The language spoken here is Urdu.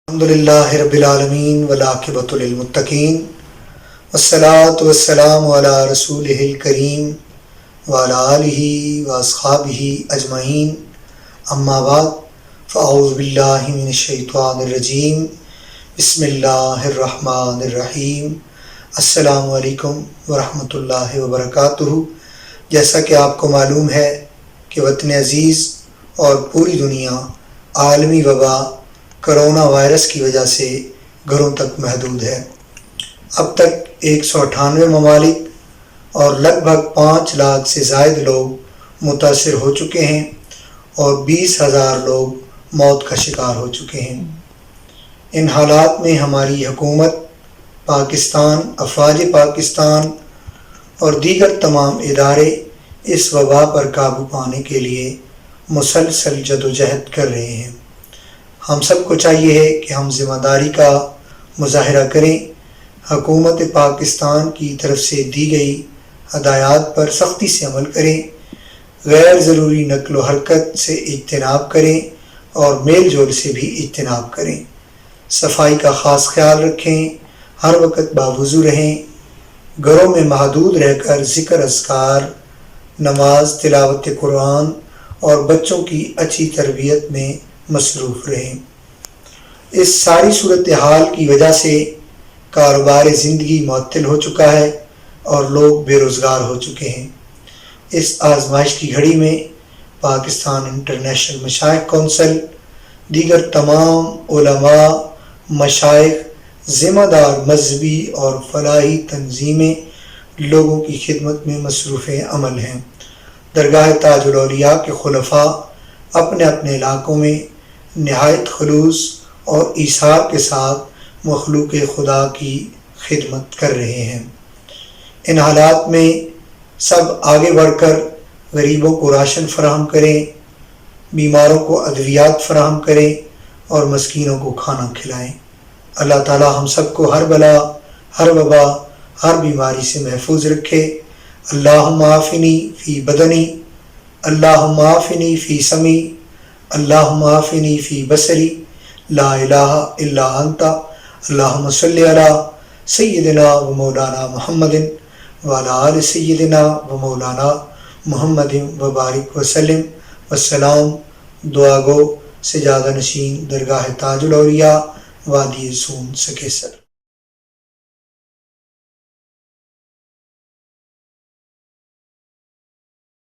الحمدللہ رب العالمین والعاقبۃ للمتقین والصلاۃ والسلام علی رسولہ الکریم وعلی آلہ واصحابہ اجمعین اما بعد فاعوذ باللہ من الشیطان الرجیم بسم اللہ الرحمن الرحیم السلام علیکم ورحمۃ اللہ وبرکاتہ۔ جیسا کہ آپ کو معلوم ہے کہ وطن عزیز اور پوری دنیا عالمی وبا کرونا وائرس کی وجہ سے گھروں تک محدود ہے۔ اب تک 198 ممالک اور لگ بھگ 5 لاکھ سے زائد لوگ متاثر ہو چکے ہیں اور 20,000 لوگ موت کا شکار ہو چکے ہیں۔ ان حالات میں ہماری حکومت پاکستان، افواج پاکستان اور دیگر تمام ادارے اس وبا پر قابو پانے کے لیے مسلسل جدوجہد کر رہے ہیں۔ ہم سب کو چاہیے ہے کہ ہم ذمہ داری کا مظاہرہ کریں، حکومت پاکستان کی طرف سے دی گئی ہدایات پر سختی سے عمل کریں، غیر ضروری نقل و حرکت سے اجتناب کریں اور میل جول سے بھی اجتناب کریں، صفائی کا خاص خیال رکھیں، ہر وقت باوضو رہیں، گھروں میں محدود رہ کر ذکر اذکار، نماز، تلاوت قرآن اور بچوں کی اچھی تربیت میں مصروف رہیں۔ اس ساری صورتحال کی وجہ سے کاروبار زندگی معطل ہو چکا ہے اور لوگ بے روزگار ہو چکے ہیں۔ اس آزمائش کی گھڑی میں پاکستان انٹرنیشنل مشائخ کونسل، دیگر تمام علماء، مشائخ، ذمہ دار مذہبی اور فلاحی تنظیمیں لوگوں کی خدمت میں مصروف عمل ہیں۔ درگاہ تاج الاولیاء کے خلفاء اپنے اپنے علاقوں میں نہایت خلوص اور ایثار کے ساتھ مخلوق خدا کی خدمت کر رہے ہیں۔ ان حالات میں سب آگے بڑھ کر غریبوں کو راشن فراہم کریں، بیماروں کو ادویات فراہم کریں اور مسکینوں کو کھانا کھلائیں۔ اللہ تعالی ہم سب کو ہر بلا، ہر وبا، ہر بیماری سے محفوظ رکھے۔ اللہم عافنی فی بدنی، اللہم عافنی فی سمعی، اللہم عافنی فی بصری، لا الہ الا انت، اللہم صلی علی سیدنا و مولانا محمد وعلی آل سیدنا و مولانا محمد وبارک وسلم۔ والسلام۔ دعا گو سجادہ نشین، درگاہ تاج الاولیاء، وادی سون، سکیسر۔